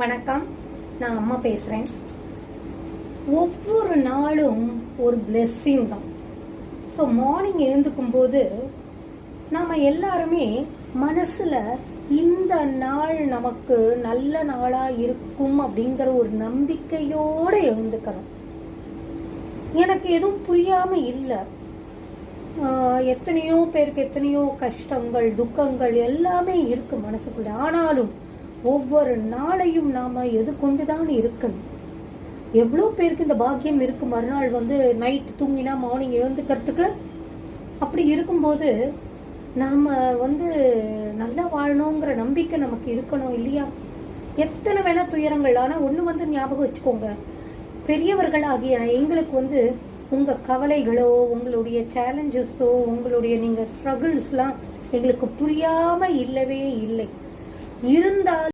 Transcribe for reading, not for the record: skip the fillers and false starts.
வணக்கம். நான் அம்மா பேசுகிறேன். ஒவ்வொரு நாளும் ஒரு பிளெஸ்ஸிங் தான். ஸோ மார்னிங் எழுந்துக்கும்போது நாம் எல்லாருமே மனசில் இந்த நாள் நமக்கு நல்ல நாளாக இருக்கும் அப்படிங்கிற ஒரு நம்பிக்கையோடு எழுந்துக்கணும். எனக்கு எதுவும் புரியாமல் இல்லை. எத்தனையோ பேருக்கு எத்தனையோ கஷ்டங்கள், துக்கங்கள் எல்லாமே இருக்கு மனசுக்குள்ள. ஆனாலும் ஒவ்வொரு நாளையும் நாம எது கொண்டுதான் இருக்கணும். எவ்வளோ பேருக்கு இந்த பாக்கியம் இருக்கு, மறுநாள் நைட் தூங்கினா மார்னிங் எழுந்துக்கிறதுக்கு. அப்படி இருக்கும்போது நாம நல்லா வாழணுங்கிற நம்பிக்கை நமக்கு இருக்கணும் இல்லையா? எத்தனை வேணா துயரங்கள். ஆனால் ஒன்று ஞாபகம் வச்சுக்கோங்க, பெரியவர்களாகிய எங்களுக்கு உங்கள் கவலைகளோ, உங்களுடைய சேலஞ்சஸோ, உங்களுடைய நீங்கள் ஸ்ட்ரகிள்ஸ்லாம் எங்களுக்கு புரியாமல் இல்லவே இல்லை. இருந்தால்